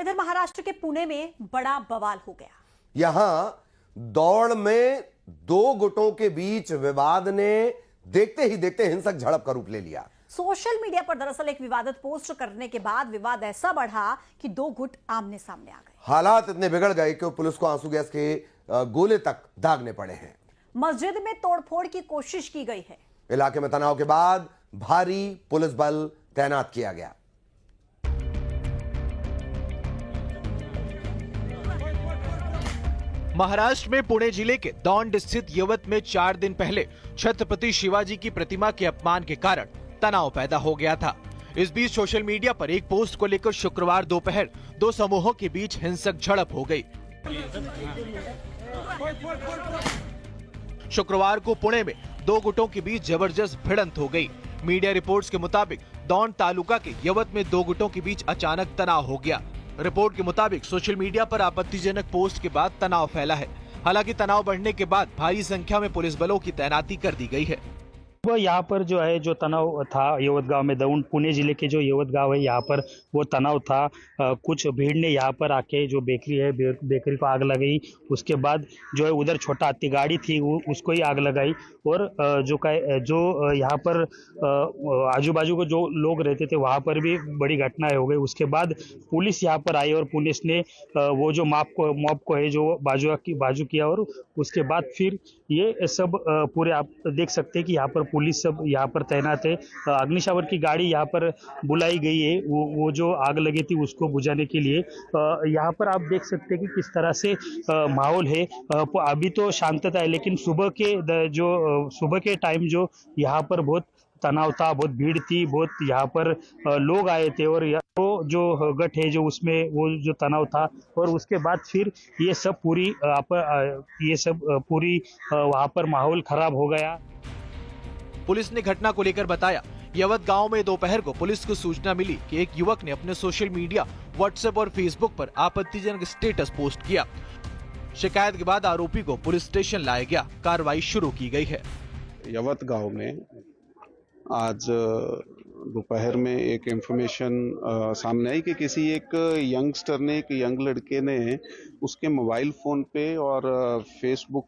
इधर महाराष्ट्र के पुणे में बड़ा बवाल हो गया। यहां दौड़ में दो गुटों के बीच विवाद ने देखते ही देखते हिंसक झड़प का रूप ले लिया। सोशल मीडिया पर दरअसल एक विवादित पोस्ट करने के बाद विवाद ऐसा बढ़ा कि दो गुट आमने सामने आ गए। हालात इतने बिगड़ गए कि पुलिस को आंसू गैस के गोले तक दागने पड़े हैं। मस्जिद में तोड़फोड़ की कोशिश की गई है। इलाके में तनाव के बाद भारी पुलिस बल तैनात किया गया। महाराष्ट्र में पुणे जिले के दौंड स्थित यवत में 4 दिन पहले छत्रपति शिवाजी की प्रतिमा के अपमान के कारण तनाव पैदा हो गया था। इस बीच सोशल मीडिया पर एक पोस्ट को लेकर शुक्रवार दोपहर दो समूहों के बीच हिंसक झड़प हो गई। शुक्रवार को पुणे में दो गुटों के बीच जबरदस्त भिड़ंत हो गई। मीडिया रिपोर्ट्स के मुताबिक दौंड तालुका के यवत में दो गुटों के बीच अचानक तनाव हो गया। रिपोर्ट के मुताबिक सोशल मीडिया पर आपत्तिजनक पोस्ट के बाद तनाव फैला है। हालांकि तनाव बढ़ने के बाद भारी संख्या में पुलिस बलों की तैनाती कर दी गई है। वो यहाँ पर जो है जो तनाव था यवत गांव में, दौंड पुणे जिले के जो यवत गांव है यहाँ पर वो तनाव था। कुछ भीड़ ने यहाँ पर आके जो बेकरी है बेकरी को आग लगाई। उसके बाद जो है उधर छोटा हाथी गाड़ी थी उसको ही आग लगाई। और जो यहाँ पर आजू बाजू को जो लोग रहते थे वहाँ पर भी बड़ी घटनाएं हो गई। उसके बाद पुलिस यहाँ पर आई और पुलिस ने वो जो मॉब को है जो बाजू किया और उसके बाद फिर ये सब पूरे आप देख सकते हैं कि यहाँ पर पुलिस सब यहाँ पर तैनात है। अग्निशामन की गाड़ी यहाँ पर बुलाई गई है वो जो आग लगी थी उसको बुझाने के लिए। यहाँ पर आप देख सकते हैं कि किस तरह से माहौल है। अभी तो शांतता है, लेकिन सुबह के टाइम जो यहाँ पर बहुत तनाव था, बहुत भीड़ थी, बहुत यहाँ पर लोग आए थे और वो जो गठ है जो उसमें वो जो तनाव था और उसके बाद फिर ये सब पूरी वहाँ पर माहौल खराब हो गया। पुलिस ने घटना को लेकर बताया, यवत गांव में दोपहर को पुलिस को सूचना मिली कि एक युवक ने अपने सोशल मीडिया, व्हाट्सएप और फेसबुक पर आपत्तिजनक स्टेटस पोस्ट किया। शिकायत के बाद आरोपी को पुलिस स्टेशन लाया गया। कार्रवाई शुरू की गई है। यवत गांव में आज दोपहर में एक इंफॉर्मेशन सामने आई कि किसी एक यंगस्टर ने, एक यंग लड़के ने उसके मोबाइल फोन पे और फेसबुक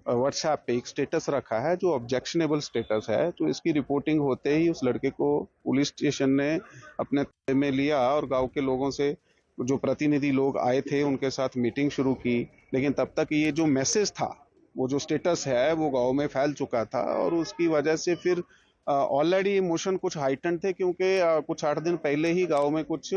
व्हाट्सएप पे एक स्टेटस रखा है जो ऑब्जेक्शनेबल स्टेटस है। तो इसकी रिपोर्टिंग होते ही उस लड़के को पुलिस स्टेशन ने अपने थाने में लिया और गांव के लोगों से जो प्रतिनिधि लोग आए थे उनके साथ मीटिंग शुरू की। लेकिन तब तक ये जो मैसेज था, वो जो स्टेटस है वो गांव में फैल चुका था और उसकी वजह से फिर ऑलरेडी इमोशन कुछ हाइटन थे, क्योंकि कुछ 8 दिन पहले ही गांव में कुछ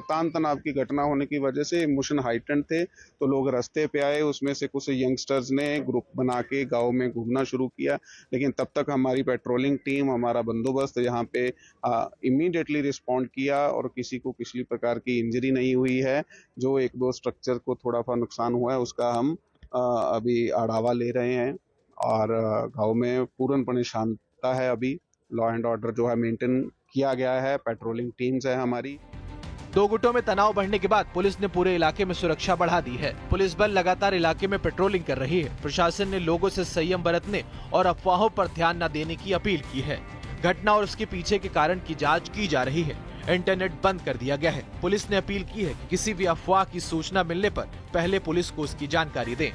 तान तनाव की घटना होने की वजह से इमोशन हाइटन थे। तो लोग रास्ते पे आए, उसमें से कुछ यंगस्टर्स ने ग्रुप बना के गांव में घूमना शुरू किया। लेकिन तब तक हमारी पेट्रोलिंग टीम, हमारा बंदोबस्त यहाँ पे इमीडिएटली रिस्पॉन्ड किया और किसी को किसी प्रकार की इंजरी नहीं हुई है। जो 1-2 स्ट्रक्चर को थोड़ा सा नुकसान हुआ है उसका हम अभी आढ़ावा ले रहे हैं और गाँव में पूर्णपणे शांतता है। अभी लॉ एंड ऑर्डर जो है मेंटेन किया गया है, पेट्रोलिंग टीम्स है हमारी। दो गुटों में तनाव बढ़ने के बाद पुलिस ने पूरे इलाके में सुरक्षा बढ़ा दी है। पुलिस बल लगातार इलाके में पेट्रोलिंग कर रही है। प्रशासन ने लोगों से संयम बरतने और अफवाहों पर ध्यान न देने की अपील की है। घटना और उसके पीछे के कारण की जांच की जा रही है। इंटरनेट बंद कर दिया गया है। पुलिस ने अपील की है कि किसी भी अफवाह की सूचना मिलने पर पहले पुलिस को उसकी जानकारी दें।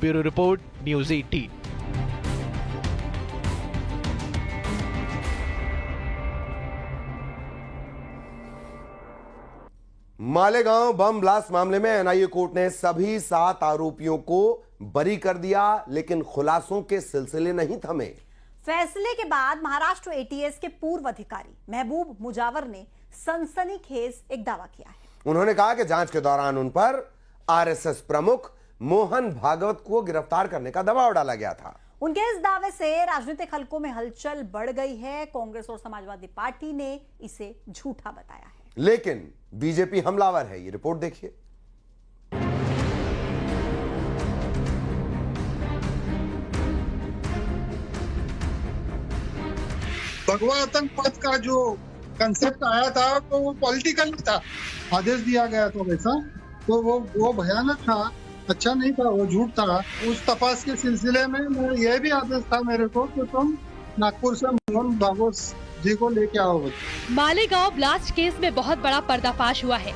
Bureau report, news 18। Malegaon bomb blast मामले में एनआईए कोर्ट ने सभी 7 आरोपियों को बरी कर दिया, लेकिन खुलासों के सिलसिले नहीं थमे। फैसले के बाद महाराष्ट्र एटीएस के पूर्व अधिकारी महबूब मुजावर ने सनसनीखेज एक दावा किया है। उन्होंने कहा कि जांच के दौरान उन पर आरएसएस प्रमुख मोहन भागवत को गिरफ्तार करने का दबाव डाला गया था। उनके इस दावे से राजनीतिक हलकों में हलचल बढ़ गई है। कांग्रेस और समाजवादी पार्टी ने इसे झूठा बताया है, लेकिन बीजेपी हमलावर है। ये रिपोर्ट देखिए। भगवा आतंकवाद का जो कंसेप्ट आया था तो वो पॉलिटिकल था, आदेश दिया गया था वैसा, तो वो भयानक था, अच्छा नहीं था, वो झूठ था। उस तपास के सिलसिले में यह भी आदेश था मेरे को कि तुम नागपुर से मोहन भागवत जी को लेके आओ। मालेगांव ब्लास्ट केस में बहुत बड़ा पर्दाफाश हुआ है।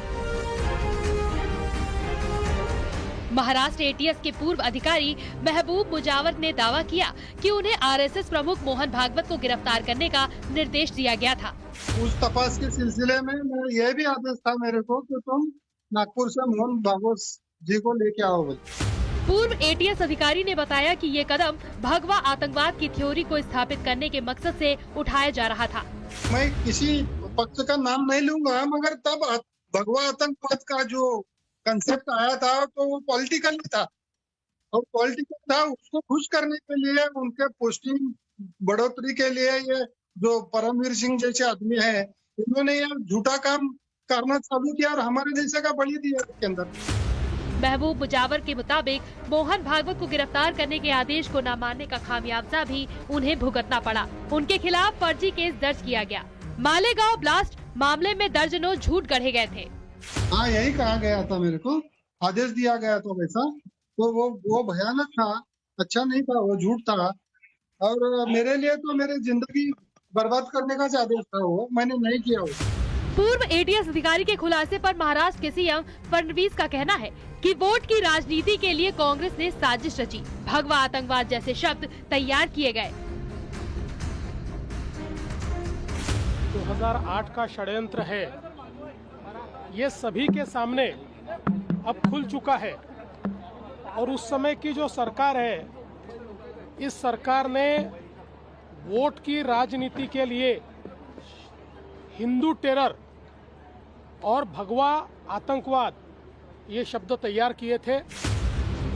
महाराष्ट्र एटीएस के पूर्व अधिकारी महबूब मुजावर ने दावा किया कि उन्हें आरएसएस प्रमुख मोहन भागवत को गिरफ्तार करने का निर्देश दिया गया था। उस तपास के सिलसिले में यह भी आदेश था मेरे को कि तुम नागपुर से मोहन भागवत जी को लेके आओ। पूर्व एटीएस अधिकारी ने बताया कि ये कदम भगवा आतंकवाद की थ्योरी को स्थापित करने के मकसद से उठाया जा रहा था। मैं किसी पक्ष का नाम नहीं लूंगा, मगर तब भगवा आतंकवाद का जो कंसेप्ट आया था तो वो पॉलिटिकल था, और पॉलिटिकल था उसको खुश करने के लिए, उनके पोस्टिंग बढ़ोतरी के लिए ये जो परमवीर सिंह जैसे आदमी है इन्होंने ये झूठा काम करना चालू किया और हमारे जैसे का बलि दिया इसके अंदर। महबूब मुजावर के मुताबिक मोहन भागवत को गिरफ्तार करने के आदेश को न मानने का खामियाजा भी उन्हें भुगतना पड़ा। उनके खिलाफ फर्जी केस दर्ज किया गया। मालेगांव ब्लास्ट मामले में दर्जनों झूठ गढ़े गए थे। हाँ, यही कहा गया था, मेरे को आदेश दिया गया था वैसा, तो वो भयानक था, अच्छा नहीं था, वो झूठ था, और मेरे लिए तो मेरी जिंदगी बर्बाद करने का आदेश था, वो मैंने नहीं किया। वो पूर्व एटीएस अधिकारी के खुलासे पर महाराष्ट्र के सीएम फडणवीस का कहना है कि वोट की राजनीति के लिए कांग्रेस ने साजिश रची, भगवा आतंकवाद जैसे शब्द तैयार किए गए। 2008 का षड्यंत्र है, ये सभी के सामने अब खुल चुका है, और उस समय की जो सरकार है, इस सरकार ने वोट की राजनीति के लिए हिंदू टेरर और भगवा आतंकवाद ये शब्द तैयार किए थे।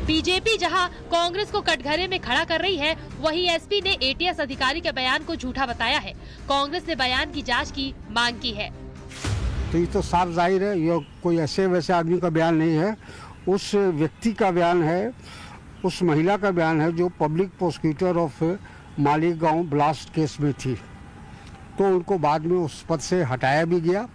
बीजेपी जहां कांग्रेस को कटघरे में खड़ा कर रही है, वहीं एसपी ने एटीएस अधिकारी के बयान को झूठा बताया है। कांग्रेस ने बयान की जांच की मांग की है। तो ये तो साफ जाहिर है, ये कोई ऐसे वैसे आदमी का बयान नहीं है, उस व्यक्ति का बयान है, उस महिला का बयान है जो public prosecutor of Malegaon blast case में थी। तो उनको बाद में उस पद से हटाया भी गया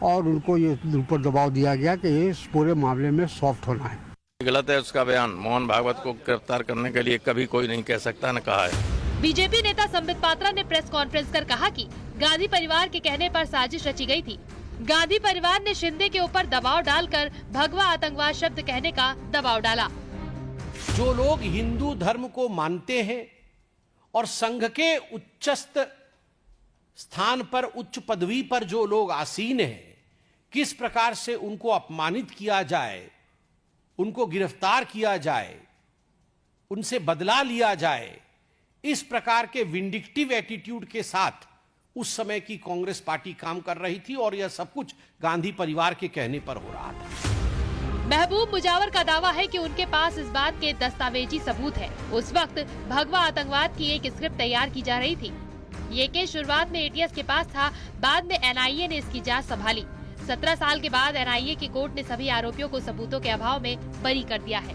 और उनको ये ऊपर दबाव दिया गया कि ये इस पूरे मामले में सॉफ्ट होना है। गलत है उसका बयान। मोहन भागवत को गिरफ्तार करने के लिए कभी कोई नहीं कह सकता, न कहा है। बीजेपी नेता संबित पात्रा ने प्रेस कॉन्फ्रेंस कर कहा कि गांधी परिवार के कहने पर साजिश रची गई थी। गांधी परिवार ने शिंदे के ऊपर दबाव डालकर भगवा आतंकवाद शब्द कहने का दबाव डाला। जो लोग हिंदू धर्म को मानते हैं और संघ के उच्चस्थ स्थान पर, उच्च पदवी पर जो लोग आसीन हैं, किस प्रकार से उनको अपमानित किया जाए, उनको गिरफ्तार किया जाए, उनसे बदला लिया जाए, इस प्रकार के विंडिक्टिव एटीट्यूड के साथ उस समय की कांग्रेस पार्टी काम कर रही थी, और यह सब कुछ गांधी परिवार के कहने पर हो रहा था। महबूब मुजावर का दावा है कि उनके पास इस बात के दस्तावेजी सबूत है। उस वक्त भगवा आतंकवाद की एक स्क्रिप्ट तैयार की जा रही थी। ये केस शुरुआत में एटीएस के पास था, बाद में एनआईए ने इसकी जांच संभाली। 17 साल के बाद एनआईए की कोर्ट ने सभी आरोपियों को सबूतों के अभाव में बरी कर दिया है।